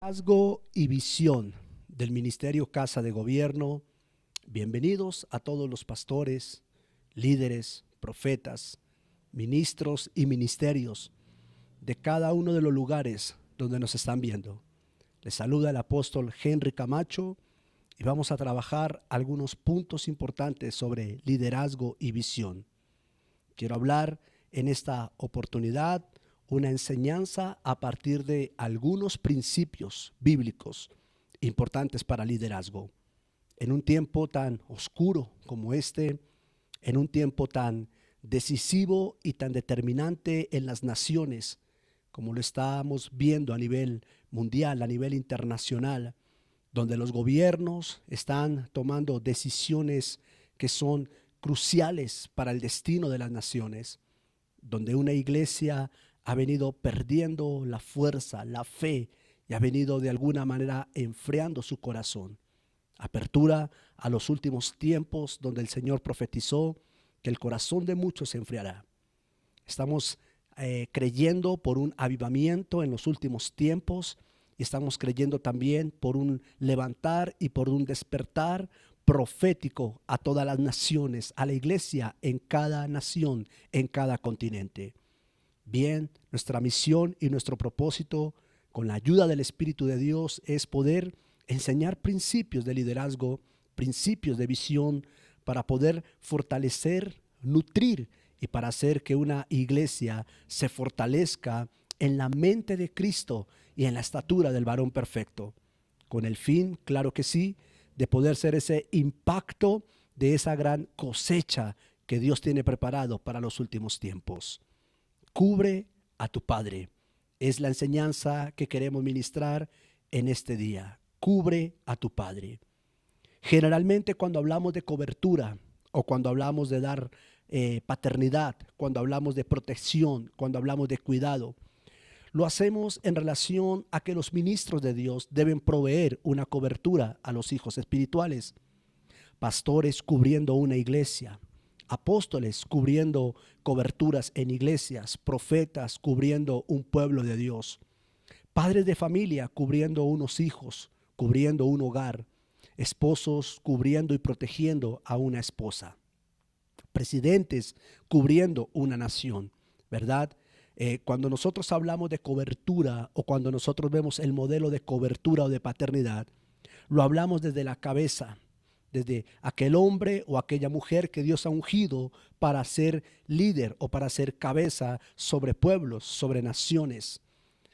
Liderazgo y visión del Ministerio Casa de Gobierno. Bienvenidos a todos los pastores, líderes, profetas, ministros y ministerios de cada uno de los lugares donde nos están viendo. Les saluda el apóstol Henry Camacho y vamos a trabajar algunos puntos importantes sobre liderazgo y visión. Quiero hablar en esta oportunidad una enseñanza a partir de algunos principios bíblicos importantes para liderazgo. En un tiempo tan oscuro como este, en un tiempo tan decisivo y tan determinante en las naciones, como lo estamos viendo a nivel mundial, a nivel internacional, donde los gobiernos están tomando decisiones que son cruciales para el destino de las naciones, donde una iglesia ha venido perdiendo la fuerza, la fe, y ha venido de alguna manera enfriando su corazón. Apertura a los últimos tiempos donde el Señor profetizó que el corazón de muchos se enfriará. Estamos creyendo por un avivamiento en los últimos tiempos y estamos creyendo también por un levantar y por un despertar profético a todas las naciones, a la iglesia en cada nación, en cada continente. Bien, nuestra misión y nuestro propósito con la ayuda del Espíritu de Dios es poder enseñar principios de liderazgo, principios de visión para poder fortalecer, nutrir y para hacer que una iglesia se fortalezca en la mente de Cristo y en la estatura del varón perfecto. Con el fin, claro que sí, de poder ser ese impacto de esa gran cosecha que Dios tiene preparado para los últimos tiempos. Cubre a tu Padre. Es la enseñanza que queremos ministrar en este día. Cubre a tu Padre. Generalmente cuando hablamos de cobertura o cuando hablamos de dar paternidad, cuando hablamos de protección, cuando hablamos de cuidado, lo hacemos en relación a que los ministros de Dios deben proveer una cobertura a los hijos espirituales. Pastores cubriendo una iglesia, apóstoles cubriendo coberturas en iglesias, profetas cubriendo un pueblo de Dios, padres de familia cubriendo unos hijos, cubriendo un hogar, esposos cubriendo y protegiendo a una esposa, presidentes cubriendo una nación, ¿verdad? Cuando nosotros hablamos de cobertura o cuando nosotros vemos el modelo de cobertura o de paternidad, lo hablamos desde la cabeza, desde aquel hombre o aquella mujer que Dios ha ungido para ser líder o para ser cabeza sobre pueblos, sobre naciones,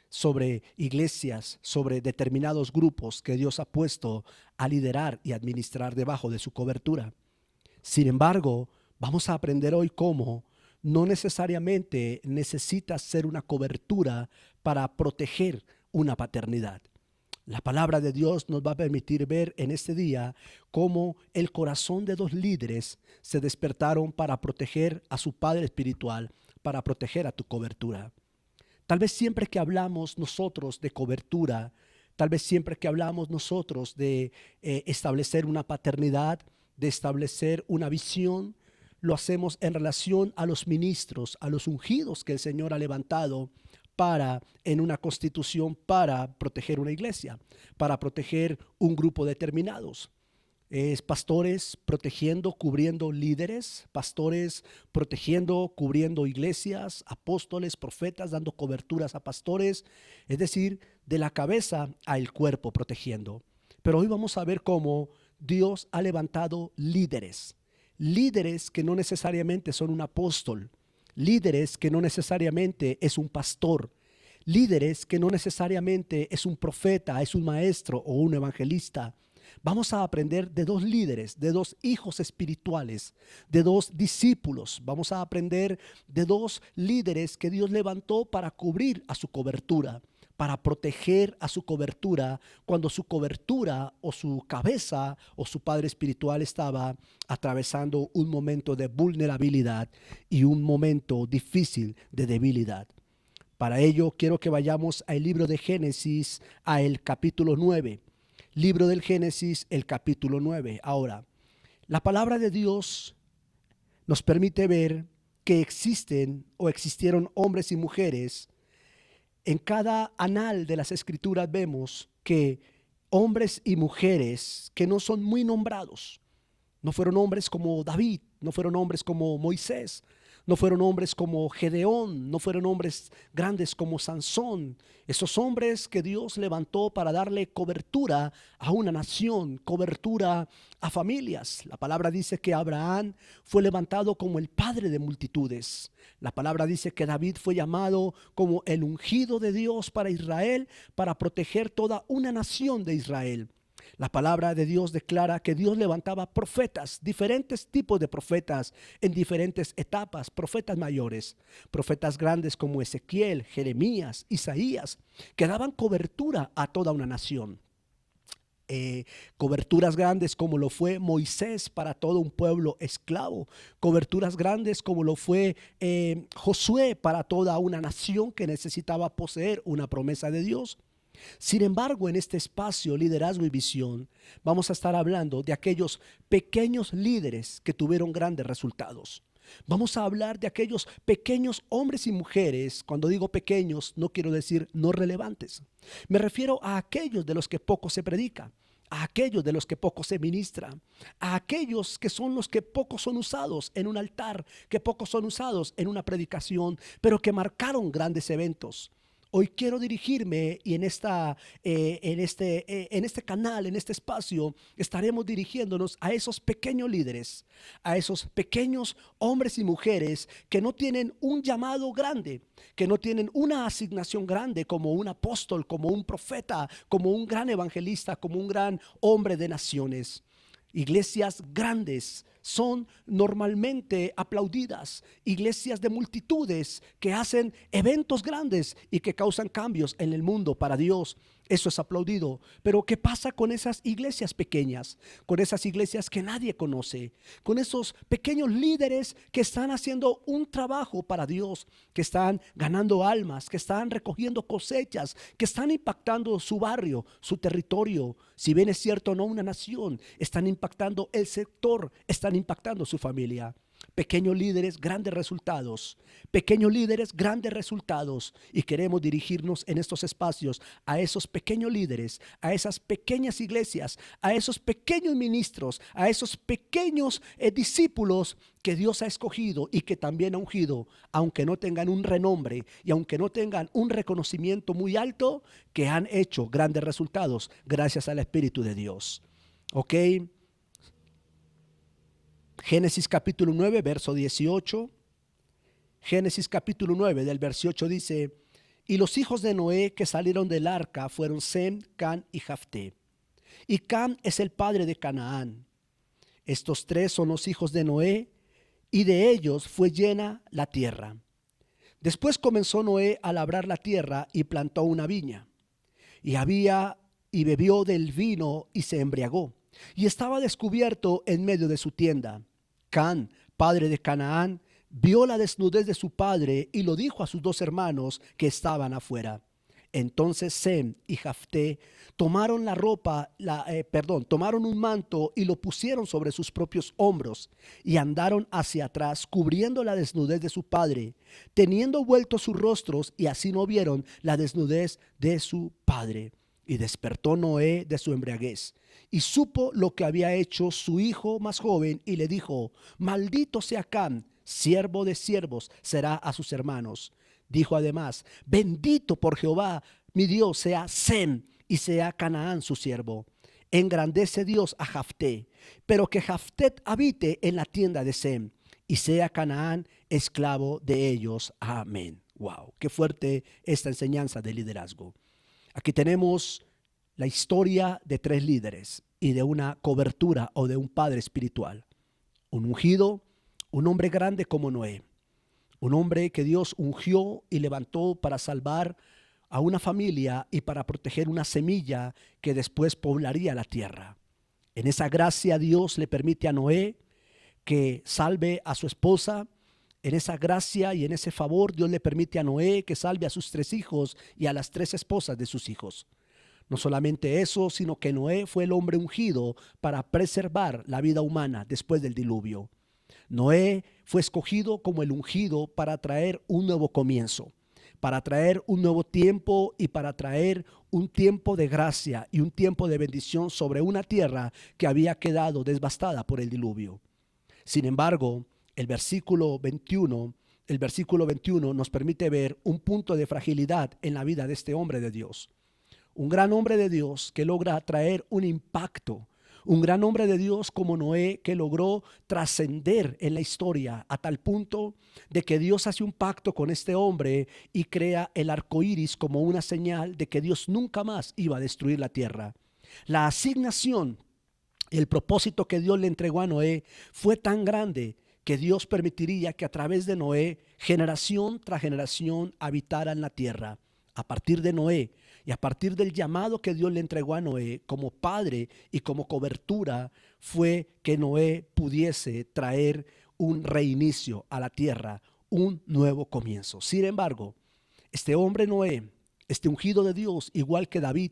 sobre iglesias, sobre determinados grupos que Dios ha puesto a liderar y administrar debajo de su cobertura. Sin embargo, vamos a aprender hoy cómo no necesariamente necesitas ser una cobertura para proteger una paternidad. La palabra de Dios nos va a permitir ver en este día cómo el corazón de dos líderes se despertaron para proteger a su padre espiritual, para proteger a tu cobertura. Tal vez siempre que hablamos nosotros de cobertura, tal vez siempre que hablamos nosotros de establecer una paternidad, de establecer una visión, lo hacemos en relación a los ministros, a los ungidos que el Señor ha levantado en una constitución para proteger una iglesia, para proteger un grupo determinados. Es pastores protegiendo, cubriendo líderes, pastores protegiendo, cubriendo iglesias, apóstoles, profetas, dando coberturas a pastores, es decir, de la cabeza al cuerpo protegiendo. Pero hoy vamos a ver cómo Dios ha levantado líderes, líderes que no necesariamente son un apóstol, líderes que no necesariamente es un pastor, líderes que no necesariamente es un profeta, es un maestro o un evangelista. Vamos a aprender de dos líderes, de dos hijos espirituales, de dos discípulos. Vamos a aprender de dos líderes que Dios levantó para cubrir a su cobertura, para proteger a su cobertura cuando su cobertura o su cabeza o su padre espiritual estaba atravesando un momento de vulnerabilidad y un momento difícil de debilidad. Para ello quiero que vayamos al libro de Génesis, a el capítulo 9. Libro del Génesis, el capítulo 9. Ahora, la palabra de Dios nos permite ver que existen o existieron hombres y mujeres. En cada anal de las escrituras vemos que hombres y mujeres que no son muy nombrados, no fueron hombres como David, no fueron hombres como Moisés, no fueron hombres como Gedeón, no fueron hombres grandes como Sansón. Esos hombres que Dios levantó para darle cobertura a una nación, cobertura a familias. La palabra dice que Abraham fue levantado como el padre de multitudes. La palabra dice que David fue llamado como el ungido de Dios para Israel, para proteger toda una nación de Israel. La palabra de Dios declara que Dios levantaba profetas, diferentes tipos de profetas en diferentes etapas, profetas mayores, profetas grandes como Ezequiel, Jeremías, Isaías, que daban cobertura a toda una nación. Coberturas grandes como lo fue Moisés para todo un pueblo esclavo, coberturas grandes como lo fue Josué para toda una nación que necesitaba poseer una promesa de Dios. Sin embargo, en este espacio, liderazgo y visión, vamos a estar hablando de aquellos pequeños líderes que tuvieron grandes resultados. Vamos a hablar de aquellos pequeños hombres y mujeres. Cuando digo pequeños, no quiero decir no relevantes. Me refiero a aquellos de los que poco se predica, a aquellos de los que poco se ministra, a aquellos que son los que poco son usados en un altar, que poco son usados en una predicación, pero que marcaron grandes eventos. Hoy quiero dirigirme y en este canal, en este espacio, estaremos dirigiéndonos a esos pequeños líderes, a esos pequeños hombres y mujeres que no tienen un llamado grande, que no tienen una asignación grande como un apóstol, como un profeta, como un gran evangelista, como un gran hombre de naciones. Iglesias grandes son normalmente aplaudidas, iglesias de multitudes que hacen eventos grandes y que causan cambios en el mundo para Dios. Eso es aplaudido. Pero ¿qué pasa con esas iglesias pequeñas? Con esas iglesias que nadie conoce, con esos pequeños líderes que están haciendo un trabajo para Dios, que están ganando almas, que están recogiendo cosechas, que están impactando su barrio, su territorio. Si bien es cierto, no una nación, están impactando el sector, están impactando su familia. Pequeños líderes, grandes resultados. Pequeños líderes, grandes resultados. Y queremos dirigirnos en estos espacios a esos pequeños líderes, a esas pequeñas iglesias, a esos pequeños ministros, a esos pequeños discípulos que Dios ha escogido y que también ha ungido, aunque no tengan un renombre y aunque no tengan un reconocimiento muy alto, que han hecho grandes resultados gracias al Espíritu de Dios. ¿Ok? Génesis capítulo 9, verso 18. Génesis capítulo 9 del verso 8 dice: y los hijos de Noé que salieron del arca fueron Sem, Can y Jafté. Y Cam es el padre de Canaán. Estos tres son los hijos de Noé, y de ellos fue llena la tierra. Después comenzó Noé a labrar la tierra y plantó una viña. Y bebió del vino y se embriagó. Y estaba descubierto en medio de su tienda. Can, padre de Canaán, vio la desnudez de su padre y lo dijo a sus dos hermanos que estaban afuera. Entonces Sem y Jafté tomaron tomaron un manto y lo pusieron sobre sus propios hombros y andaron hacia atrás cubriendo la desnudez de su padre, teniendo vueltos sus rostros, y así no vieron la desnudez de su padre. Y despertó Noé de su embriaguez y supo lo que había hecho su hijo más joven, y le dijo: maldito sea Cam, siervo de siervos será a sus hermanos. Dijo además: bendito por Jehová mi Dios sea Sem, y sea Canaán su siervo. Engrandece Dios a Jafté, pero que Jafté habite en la tienda de Sem, y sea Canaán esclavo de ellos. Amén. Wow, qué fuerte esta enseñanza de liderazgo. Aquí tenemos la historia de tres líderes y de una cobertura o de un padre espiritual. Un ungido, un hombre grande como Noé. Un hombre que Dios ungió y levantó para salvar a una familia y para proteger una semilla que después poblaría la tierra. En esa gracia Dios le permite a Noé que salve a su esposa. En esa gracia y en ese favor Dios le permite a Noé que salve a sus tres hijos y a las tres esposas de sus hijos. No solamente eso, sino que Noé fue el hombre ungido para preservar la vida humana después del diluvio. Noé fue escogido como el ungido para traer un nuevo comienzo, para traer un nuevo tiempo y para traer un tiempo de gracia y un tiempo de bendición sobre una tierra que había quedado devastada por el diluvio. Sin embargo, el versículo 21 nos permite ver un punto de fragilidad en la vida de este hombre de Dios. Un gran hombre de Dios que logra traer un impacto. Un gran hombre de Dios como Noé que logró trascender en la historia a tal punto de que Dios hace un pacto con este hombre y crea el arco iris como una señal de que Dios nunca más iba a destruir la tierra. La asignación y el propósito que Dios le entregó a Noé fue tan grande que Dios permitiría que a través de Noé, generación tras generación, habitaran la tierra. A partir de Noé y a partir del llamado que Dios le entregó a Noé como padre y como cobertura, fue que Noé pudiese traer un reinicio a la tierra, un nuevo comienzo. Sin embargo, este hombre Noé, este ungido de Dios, igual que David,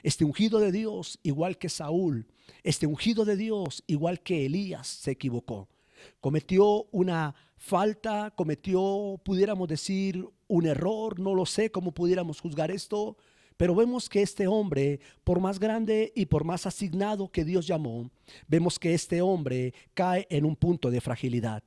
este ungido de Dios, igual que Saúl, este ungido de Dios, igual que Elías, se equivocó. Cometió una falta, cometió, pudiéramos decir, un error, no lo sé cómo pudiéramos juzgar esto, pero vemos que este hombre, por más grande y por más asignado que Dios llamó, vemos que este hombre cae en un punto de fragilidad.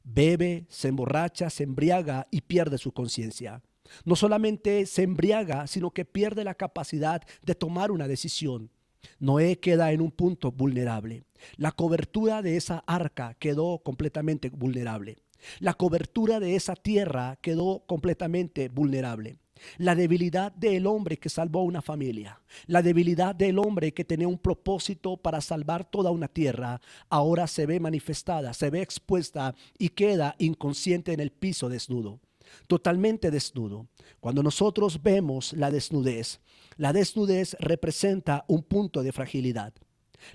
Bebe, se emborracha, se embriaga y pierde su conciencia. No solamente se embriaga, sino que pierde la capacidad de tomar una decisión. Noé queda en un punto vulnerable. La cobertura de esa arca quedó completamente vulnerable. La cobertura de esa tierra quedó completamente vulnerable. La debilidad del hombre que salvó una familia, la debilidad del hombre que tenía un propósito para salvar toda una tierra, ahora se ve manifestada, se ve expuesta y queda inconsciente en el piso desnudo. Totalmente desnudo. Cuando nosotros vemos la desnudez representa un punto de fragilidad.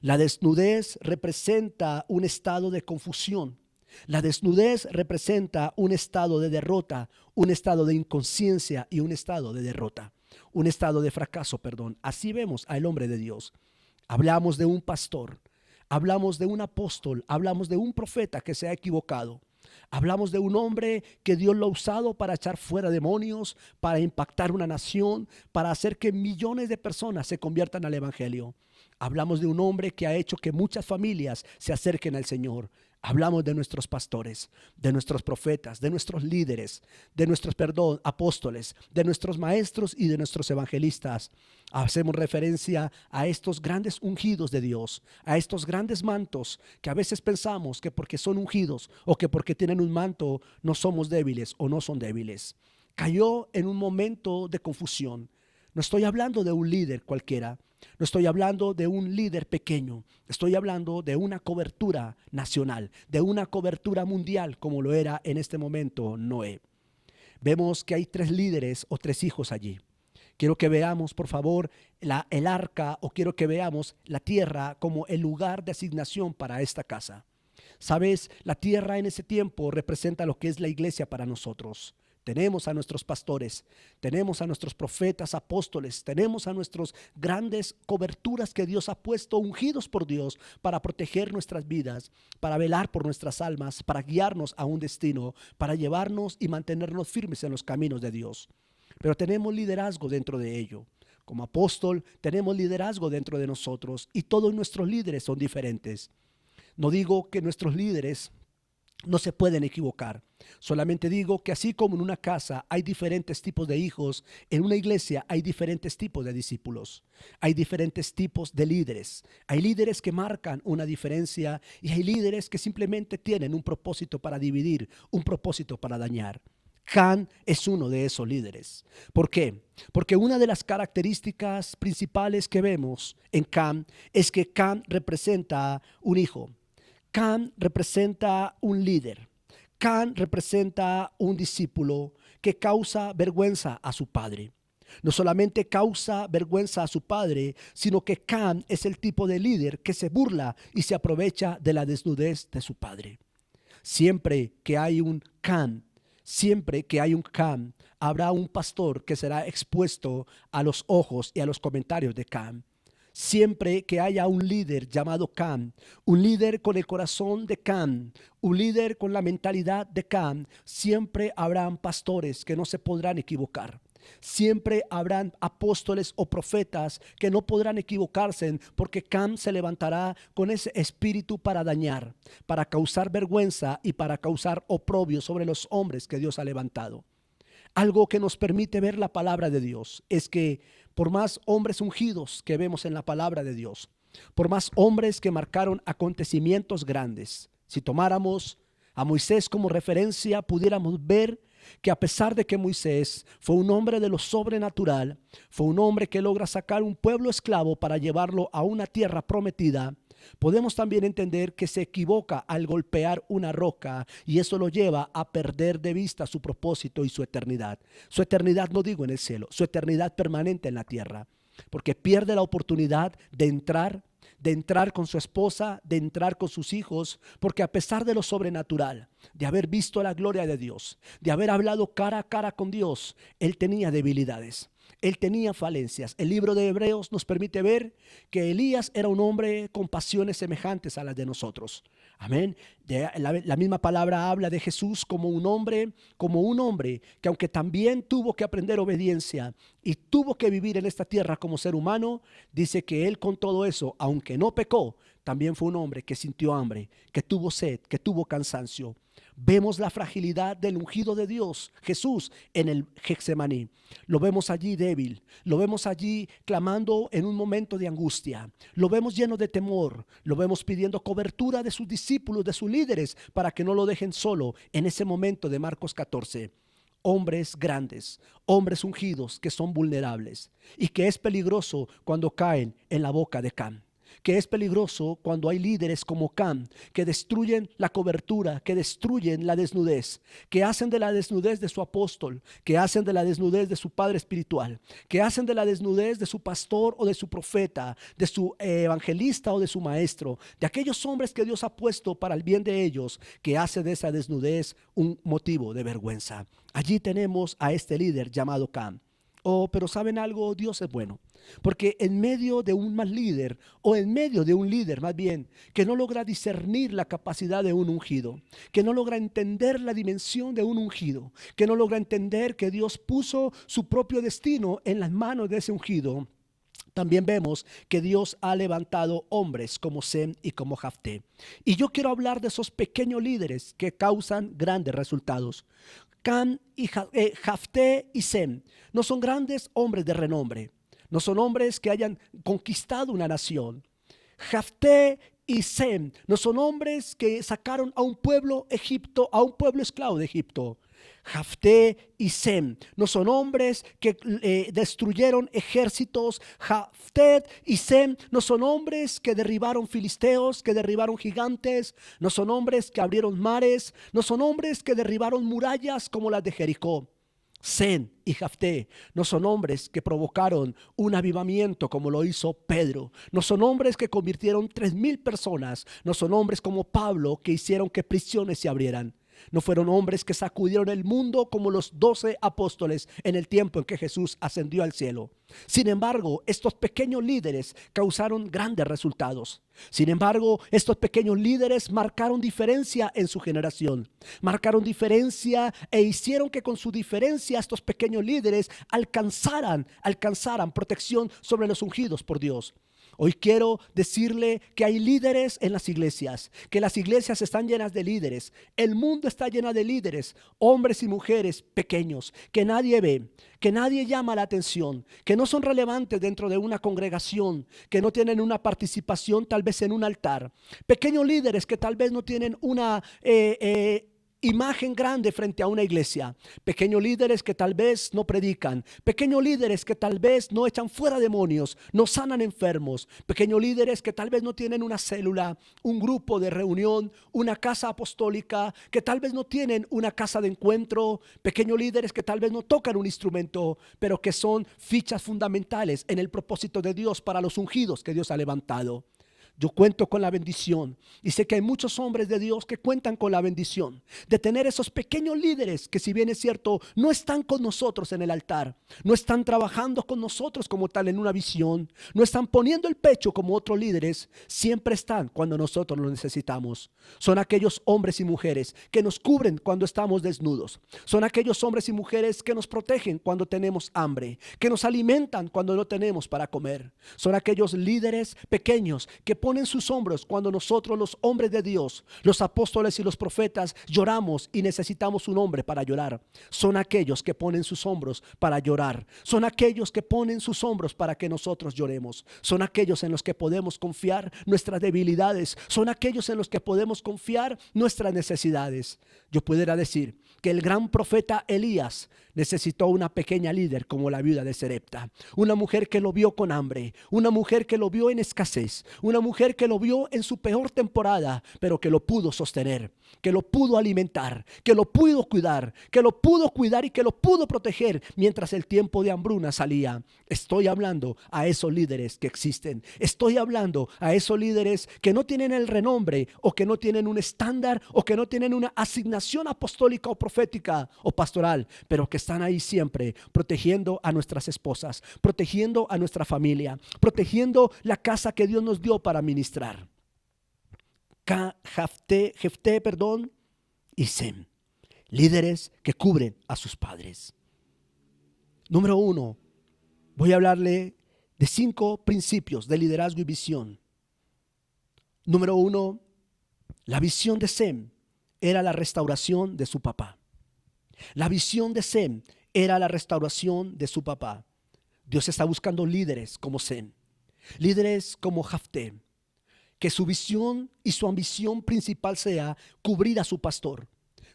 La desnudez representa un estado de confusión. La desnudez representa un estado de derrota, un estado de inconsciencia y un estado de derrota, un estado de fracaso, perdón. Así vemos al hombre de Dios. Hablamos de un pastor, hablamos de un apóstol, hablamos de un profeta que se ha equivocado. Hablamos de un hombre que Dios lo ha usado para echar fuera demonios, para impactar una nación, para hacer que millones de personas se conviertan al evangelio. Hablamos de un hombre que ha hecho que muchas familias se acerquen al Señor. Hablamos de nuestros pastores, de nuestros profetas, de nuestros líderes, de nuestros, apóstoles, de nuestros maestros y de nuestros evangelistas. Hacemos referencia a estos grandes ungidos de Dios, a estos grandes mantos que a veces pensamos que porque son ungidos o que porque tienen un manto no somos débiles o no son débiles. Cayó en un momento de confusión. No estoy hablando de un líder cualquiera. No estoy hablando de un líder pequeño, estoy hablando de una cobertura nacional, de una cobertura mundial como lo era en este momento Noé. Vemos que hay 3 líderes o 3 hijos allí. Quiero que veamos, por favor, el arca o quiero que veamos la tierra como el lugar de asignación para esta casa. Sabes, la tierra en ese tiempo representa lo que es la iglesia para nosotros. Tenemos a nuestros pastores, tenemos a nuestros profetas, apóstoles, tenemos a nuestros grandes coberturas que Dios ha puesto, ungidos por Dios, para proteger nuestras vidas, para velar por nuestras almas, para guiarnos a un destino, para llevarnos y mantenernos firmes en los caminos de Dios. Pero tenemos liderazgo dentro de ello. Como apóstol tenemos liderazgo dentro de nosotros y todos nuestros líderes son diferentes. No digo que nuestros líderes no se pueden equivocar. Solamente digo que así como en una casa hay diferentes tipos de hijos, en una iglesia hay diferentes tipos de discípulos. Hay diferentes tipos de líderes. Hay líderes que marcan una diferencia y hay líderes que simplemente tienen un propósito para dividir, un propósito para dañar. Cam es uno de esos líderes. ¿Por qué? Porque una de las características principales que vemos en Cam es que Cam representa un hijo. Cam representa un líder. Cam representa un discípulo que causa vergüenza a su padre. No solamente causa vergüenza a su padre, sino que Cam es el tipo de líder que se burla y se aprovecha de la desnudez de su padre. Siempre que hay un Cam, habrá un pastor que será expuesto a los ojos y a los comentarios de Cam. Siempre que haya un líder llamado Cam, un líder con el corazón de Cam, un líder con la mentalidad de Cam, siempre habrán pastores que no se podrán equivocar. Siempre habrán apóstoles o profetas que no podrán equivocarse, porque Cam se levantará con ese espíritu para dañar, para causar vergüenza y para causar oprobio sobre los hombres que Dios ha levantado. Algo que nos permite ver la palabra de Dios es que por más hombres ungidos que vemos en la palabra de Dios, por más hombres que marcaron acontecimientos grandes, si tomáramos a Moisés como referencia, pudiéramos ver que a pesar de que Moisés fue un hombre de lo sobrenatural, fue un hombre que logra sacar un pueblo esclavo para llevarlo a una tierra prometida, podemos también entender que se equivoca al golpear una roca y eso lo lleva a perder de vista su propósito y su eternidad. Su eternidad no digo en el cielo, su eternidad permanente en la tierra, porque pierde la oportunidad de entrar con su esposa, de entrar con sus hijos, porque a pesar de lo sobrenatural, de haber visto la gloria de Dios, de haber hablado cara a cara con Dios, él tenía debilidades. Él tenía falencias. El libro de Hebreos nos permite ver que Elías era un hombre con pasiones semejantes a las de nosotros. Amén. La misma palabra habla de Jesús como un hombre que aunque también tuvo que aprender obediencia y tuvo que vivir en esta tierra como ser humano, dice que él con todo eso, aunque no pecó, también fue un hombre que sintió hambre, que tuvo sed, que tuvo cansancio. Vemos la fragilidad del ungido de Dios, Jesús, en el Getsemaní. Lo vemos allí débil, lo vemos allí clamando en un momento de angustia, lo vemos lleno de temor, lo vemos pidiendo cobertura de sus discípulos, de sus líderes, para que no lo dejen solo en ese momento de Marcos 14. Hombres grandes, hombres ungidos que son vulnerables y que es peligroso cuando caen en la boca de Cam. Que es peligroso cuando hay líderes como Cam que destruyen la cobertura, que destruyen la desnudez, que hacen de la desnudez de su apóstol, que hacen de la desnudez de su padre espiritual, que hacen de la desnudez de su pastor o de su profeta, de su evangelista o de su maestro, de aquellos hombres que Dios ha puesto para el bien de ellos, que hace de esa desnudez un motivo de vergüenza. Allí tenemos a este líder llamado Cam. Oh, pero ¿saben algo? Dios es bueno. Porque en medio de un mal líder, o en medio de un líder más bien, que no logra discernir la capacidad de un ungido, que no logra entender la dimensión de un ungido, que no logra entender que Dios puso su propio destino en las manos de ese ungido, también vemos que Dios ha levantado hombres como Sem y como Jafté. Y yo quiero hablar de esos pequeños líderes que causan grandes resultados. Cam y Jafté y Sem no son grandes hombres de renombre, no son hombres que hayan conquistado una nación. Jafté y Sem no son hombres que sacaron a un pueblo esclavo de Egipto. Jafté y Sem no son hombres que destruyeron ejércitos. Jafté y Sem no son hombres que derribaron filisteos, que derribaron gigantes. No son hombres que abrieron mares. No son hombres que derribaron murallas como las de Jericó. Sem y Jafté no son hombres que provocaron un avivamiento como lo hizo Pedro. No son hombres que convirtieron 3,000 personas. No son hombres como Pablo que hicieron que prisiones se abrieran. No fueron hombres que sacudieron el mundo como los 12 apóstoles en el tiempo en que Jesús ascendió al cielo. Sin embargo, estos pequeños líderes causaron grandes resultados. Sin embargo, estos pequeños líderes marcaron diferencia en su generación. Marcaron diferencia e hicieron que con su diferencia estos pequeños líderes alcanzaran protección sobre los ungidos por Dios. Hoy quiero decirle que hay líderes en las iglesias, que las iglesias están llenas de líderes. El mundo está lleno de líderes, hombres y mujeres pequeños, que nadie ve, que nadie llama la atención, que no son relevantes dentro de una congregación, que no tienen una participación tal vez en un altar. Pequeños líderes que tal vez no tienen una imagen grande frente a una iglesia. Pequeños líderes que tal vez no predican. Pequeños líderes que tal vez no echan fuera demonios, no sanan enfermos. Pequeños líderes que tal vez no tienen una célula, un grupo de reunión, una casa apostólica, que tal vez no tienen una casa de encuentro. Pequeños líderes que tal vez no tocan un instrumento, pero que son fichas fundamentales en el propósito de Dios para los ungidos que Dios ha levantado. Yo cuento con la bendición y sé que hay muchos hombres de Dios que cuentan con la bendición de tener esos pequeños líderes que, si bien es cierto, no están con nosotros en el altar, no están trabajando con nosotros como tal en una visión, no están poniendo el pecho como otros líderes, siempre están cuando nosotros lo necesitamos. Son aquellos hombres y mujeres que nos cubren cuando estamos desnudos. Son aquellos hombres y mujeres que nos protegen cuando tenemos hambre, que nos alimentan cuando no tenemos para comer. Son aquellos líderes pequeños que ponen sus hombros cuando nosotros, los hombres de Dios, los apóstoles y los profetas, lloramos y necesitamos un hombre para llorar. Son aquellos que ponen sus hombros para llorar. Son aquellos que ponen sus hombros para que nosotros lloremos. Son aquellos en los que podemos confiar nuestras debilidades. Son aquellos en los que podemos confiar nuestras necesidades. Yo pudiera decir que el gran profeta Elías necesitó una pequeña líder como la viuda de Sarepta, una mujer que lo vio con hambre, una mujer que lo vio en escasez, una mujer que lo vio en su peor temporada, pero que lo pudo sostener, que lo pudo alimentar, que lo pudo cuidar, y que lo pudo proteger mientras el tiempo de hambruna salía. Estoy hablando a esos líderes que existen. Estoy hablando a esos líderes que no tienen el renombre, o que no tienen un estándar, o que no tienen una asignación apostólica o profética o pastoral, pero que están ahí siempre protegiendo a nuestras esposas, protegiendo a nuestra familia, protegiendo la casa que Dios nos dio para ministrar. Jefté, y Sem, líderes que cubren a sus padres. Número 1, voy a hablarle de 5 principios de liderazgo y visión. Número 1, la visión de Sem era la restauración de su papá. La visión de Sem era la restauración de su papá. Dios está buscando líderes como Sem, líderes como Jefté, que su visión y su ambición principal sea cubrir a su pastor,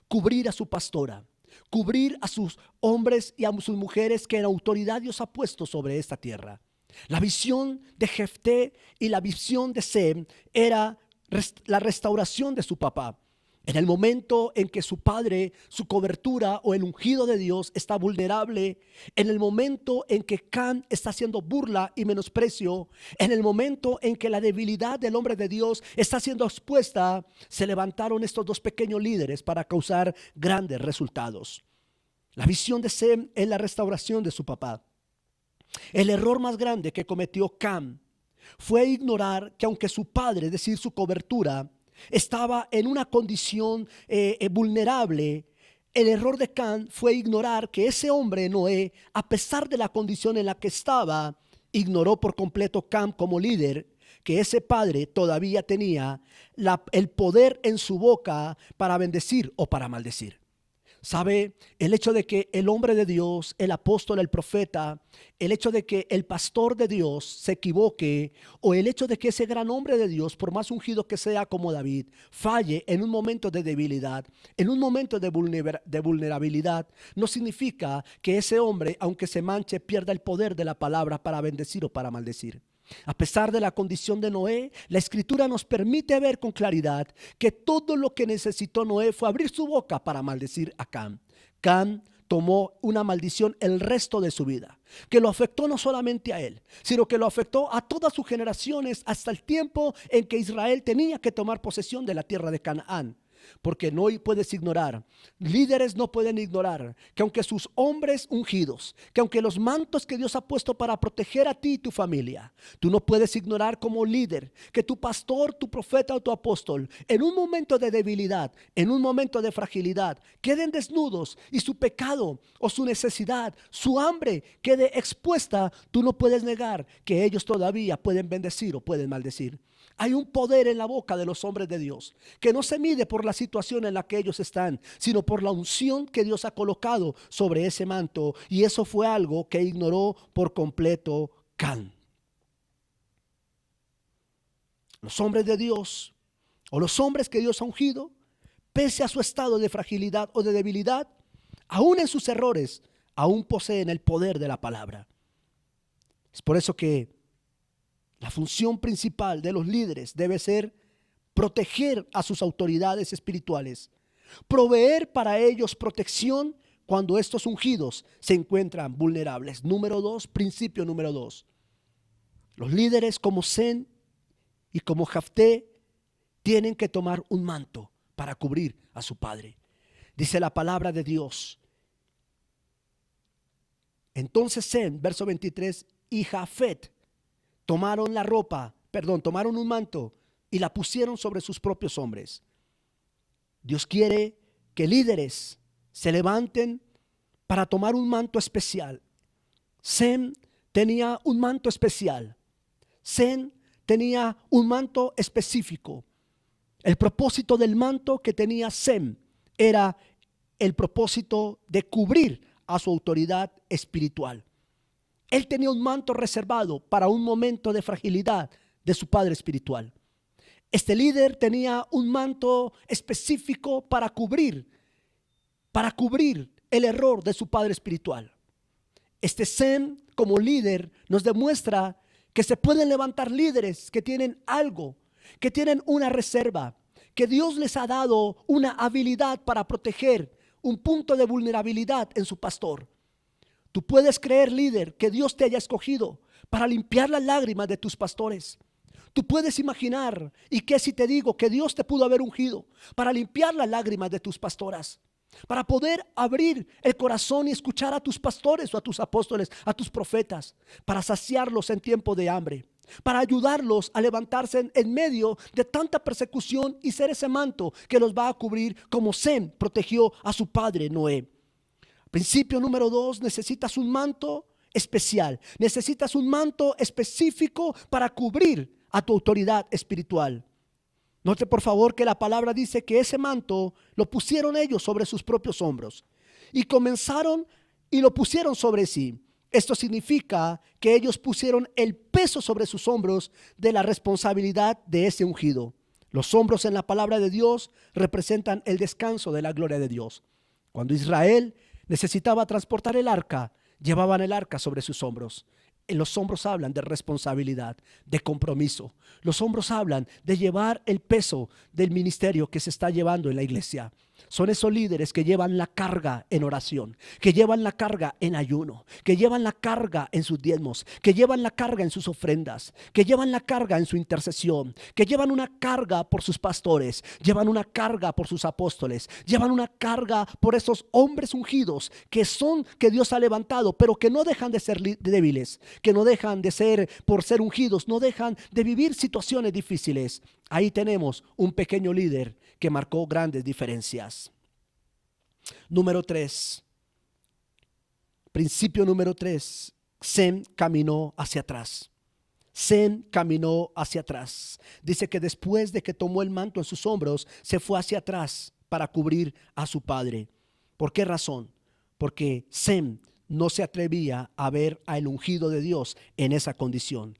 cubrir a su pastora, cubrir a sus hombres y a sus mujeres que en autoridad Dios ha puesto sobre esta tierra. La visión de Jefté y la visión de Sem era la restauración de su papá. En el momento en que su padre, su cobertura o el ungido de Dios está vulnerable, en el momento en que Cam está haciendo burla y menosprecio, en el momento en que la debilidad del hombre de Dios está siendo expuesta, se levantaron estos 2 pequeños líderes para causar grandes resultados. La visión de Sem es la restauración de su papá. El error más grande que cometió Cam fue ignorar que, aunque su padre, es decir, su cobertura, estaba en una condición vulnerable, el error de Cam fue ignorar que ese hombre, Noé, a pesar de la condición en la que estaba, ignoró por completo Cam como líder, que ese padre todavía tenía el poder en su boca para bendecir o para maldecir. ¿Sabe? El hecho de que el hombre de Dios, el apóstol, el profeta, el hecho de que el pastor de Dios se equivoque, o el hecho de que ese gran hombre de Dios, por más ungido que sea como David, falle en un momento de debilidad, en un momento de vulnerabilidad, no significa que ese hombre, aunque se manche, pierda el poder de la palabra para bendecir o para maldecir. A pesar de la condición de Noé, la escritura nos permite ver con claridad que todo lo que necesitó Noé fue abrir su boca para maldecir a Cam. Cam tomó una maldición el resto de su vida, que lo afectó no solamente a él, sino que lo afectó a todas sus generaciones hasta el tiempo en que Israel tenía que tomar posesión de la tierra de Canaán. Porque no puedes ignorar, líderes no pueden ignorar que aunque sus hombres ungidos, que aunque los mantos que Dios ha puesto para proteger a ti y tu familia, tú no puedes ignorar como líder que tu pastor, tu profeta o tu apóstol, en un momento de debilidad, en un momento de fragilidad, queden desnudos y su pecado o su necesidad, su hambre quede expuesta. Tú no puedes negar que ellos todavía pueden bendecir o pueden maldecir. Hay un poder en la boca de los hombres de Dios que no se mide por la situación en la que ellos están, sino por la unción que Dios ha colocado sobre ese manto. Y eso fue algo que ignoró por completo Cam. Los hombres de Dios, o los hombres que Dios ha ungido, pese a su estado de fragilidad o de debilidad, aún en sus errores, aún poseen el poder de la palabra. Es por eso que la función principal de los líderes debe ser proteger a sus autoridades espirituales, proveer para ellos protección cuando estos ungidos se encuentran vulnerables. Número 2, principio número 2. Los líderes como Sem y como Jafté tienen que tomar un manto para cubrir a su padre. Dice la palabra de Dios. Entonces Sem, verso 23, y Jafet tomaron un manto y la pusieron sobre sus propios hombres. Dios quiere que líderes se levanten para tomar un manto especial. Sem tenía un manto especial. Sem tenía un manto específico. El propósito del manto que tenía Sem era el propósito de cubrir a su autoridad espiritual. Él tenía un manto reservado para un momento de fragilidad de su padre espiritual. Este líder tenía un manto específico para cubrir el error de su padre espiritual. Este Sem, como líder, nos demuestra que se pueden levantar líderes que tienen algo, que tienen una reserva, que Dios les ha dado una habilidad para proteger un punto de vulnerabilidad en su pastor. Tú puedes creer, líder, que Dios te haya escogido para limpiar las lágrimas de tus pastores. Tú puedes imaginar, y que si te digo que Dios te pudo haber ungido para limpiar las lágrimas de tus pastoras, para poder abrir el corazón y escuchar a tus pastores o a tus apóstoles, a tus profetas, para saciarlos en tiempo de hambre, para ayudarlos a levantarse en medio de tanta persecución y ser ese manto que los va a cubrir como Sem protegió a su padre Noé. Principio número 2, necesitas un manto especial, necesitas un manto específico para cubrir a tu autoridad espiritual. Note por favor que la palabra dice que ese manto lo pusieron ellos sobre sus propios hombros y comenzaron y lo pusieron sobre sí. Esto significa que ellos pusieron el peso sobre sus hombros de la responsabilidad de ese ungido. Los hombros en la palabra de Dios representan el descanso de la gloria de Dios. Cuando Israel necesitaba transportar el arca, llevaban el arca sobre sus hombros. Los hombros hablan de responsabilidad, de compromiso. Los hombros hablan de llevar el peso del ministerio que se está llevando en la iglesia. Son esos líderes que llevan la carga en oración, que llevan la carga en ayuno, que llevan la carga en sus diezmos, que llevan la carga en sus ofrendas, que llevan la carga en su intercesión, que llevan una carga por sus pastores, llevan una carga por sus apóstoles, llevan una carga por esos hombres ungidos que Dios ha levantado, pero que no dejan de ser débiles, que no dejan de ser, por ser ungidos, no dejan de vivir situaciones difíciles. Ahí tenemos un pequeño líder que marcó grandes diferencias. Número 3. Principio número 3. Sem caminó hacia atrás. Sem caminó hacia atrás. Dice que después de que tomó el manto en sus hombros, se fue hacia atrás para cubrir a su padre. ¿Por qué razón? Porque Sem no se atrevía a ver al ungido de Dios en esa condición.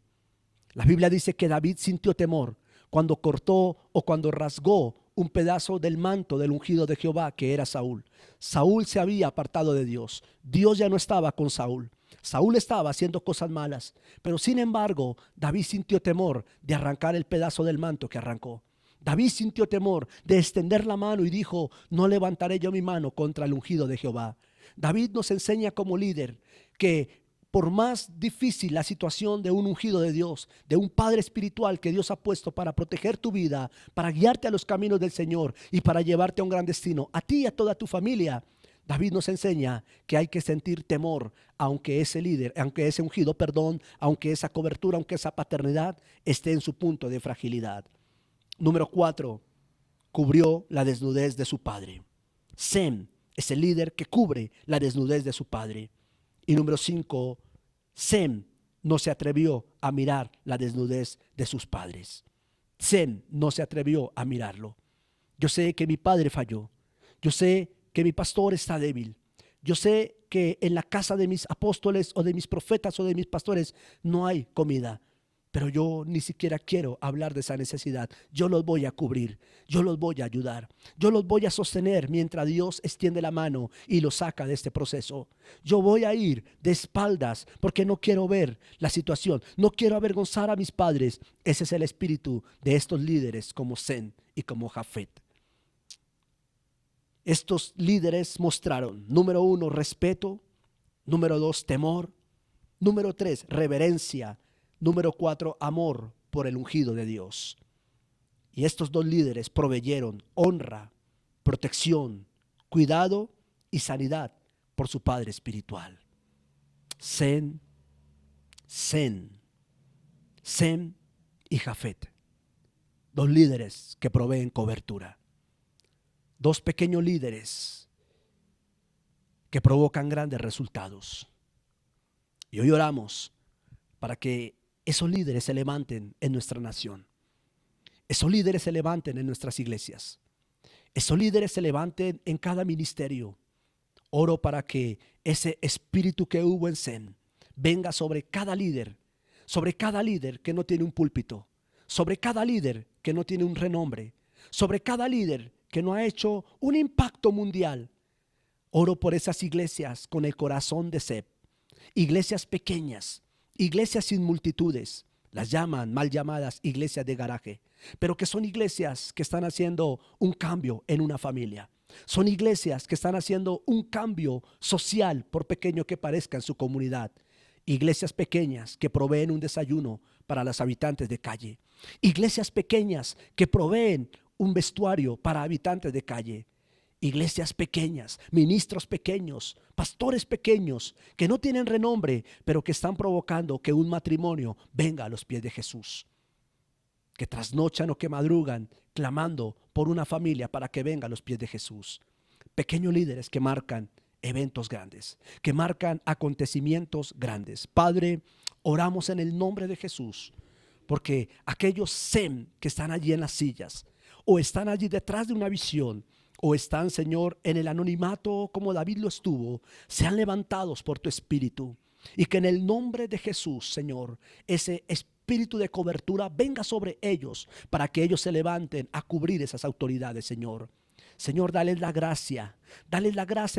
La Biblia dice que David sintió temor cuando cortó o cuando rasgó un pedazo del manto del ungido de Jehová, que era Saúl. Saúl se había apartado de Dios. Dios ya no estaba con Saúl. Saúl estaba haciendo cosas malas, pero sin embargo, David sintió temor de arrancar el pedazo del manto que arrancó. David sintió temor de extender la mano y dijo: no levantaré yo mi mano contra el ungido de Jehová. David nos enseña como líder que por más difícil la situación de un ungido de Dios, de un padre espiritual que Dios ha puesto para proteger tu vida, para guiarte a los caminos del Señor y para llevarte a un gran destino, a ti y a toda tu familia, David nos enseña que hay que sentir temor, aunque ese líder, aunque ese ungido, aunque esa cobertura, aunque esa paternidad esté en su punto de fragilidad. Número 4, cubrió la desnudez de su padre. Sem es el líder que cubre la desnudez de su padre. Y número 5, Sem no se atrevió a mirar la desnudez de sus padres. Sem no se atrevió a mirarlo. Yo sé que mi padre falló. Yo sé que mi pastor está débil. Yo sé que en la casa de mis apóstoles o de mis profetas o de mis pastores no hay comida. Pero yo ni siquiera quiero hablar de esa necesidad. Yo los voy a cubrir, yo los voy a ayudar, yo los voy a sostener mientras Dios extiende la mano y los saca de este proceso. Yo voy a ir de espaldas porque no quiero ver la situación, no quiero avergonzar a mis padres. Ese es el espíritu de estos líderes como Sem y como Jafet. Estos líderes mostraron, número 1, respeto, número 2, temor, número 3, reverencia, número 4, amor por el ungido de Dios. Y estos dos líderes proveyeron honra, protección, cuidado y sanidad por su padre espiritual. Sem y Jafet. Dos líderes que proveen cobertura. Dos pequeños líderes que provocan grandes resultados. Y hoy oramos para que esos líderes se levanten en nuestra nación. Esos líderes se levanten en nuestras iglesias. Esos líderes se levanten en cada ministerio. Oro para que ese espíritu que hubo en Sem venga sobre cada líder que no tiene un púlpito, sobre cada líder que no tiene un renombre, sobre cada líder que no ha hecho un impacto mundial. Oro por esas iglesias con el corazón de Sem, iglesias pequeñas, iglesias sin multitudes, las llaman mal llamadas iglesias de garaje, pero que son iglesias que están haciendo un cambio en una familia. Son iglesias que están haciendo un cambio social, por pequeño que parezca, en su comunidad. Iglesias pequeñas que proveen un desayuno para los habitantes de calle. Iglesias pequeñas que proveen un vestuario para habitantes de calle. Iglesias pequeñas, ministros pequeños, pastores pequeños que no tienen renombre, pero que están provocando que un matrimonio venga a los pies de Jesús. Que trasnochan o que madrugan clamando por una familia para que venga a los pies de Jesús. Pequeños líderes que marcan eventos grandes, que marcan acontecimientos grandes. Padre, oramos en el nombre de Jesús, porque aquellos Sem que están allí en las sillas, o están allí detrás de una visión, o están, Señor, en el anonimato como David lo estuvo, sean levantados por tu Espíritu. Y que en el nombre de Jesús, Señor, ese espíritu de cobertura venga sobre ellos para que ellos se levanten a cubrir esas autoridades, Señor. Señor, dales la gracia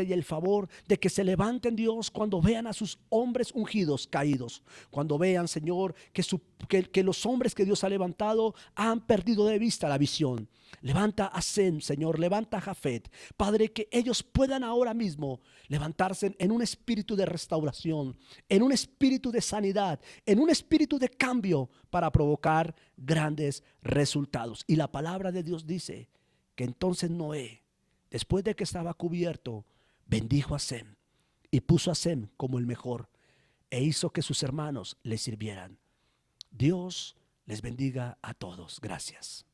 y el favor de que se levanten, Dios, cuando vean a sus hombres ungidos caídos. Cuando vean, Señor, que los hombres que Dios ha levantado han perdido de vista la visión. Levanta a Sem, Señor, levanta a Jafet. Padre, que ellos puedan ahora mismo levantarse en un espíritu de restauración, en un espíritu de sanidad, en un espíritu de cambio para provocar grandes resultados. Y la palabra de Dios dice que entonces Noé, después de que estaba cubierto, bendijo a Sem y puso a Sem como el mejor e hizo que sus hermanos le sirvieran. Dios les bendiga a todos. Gracias.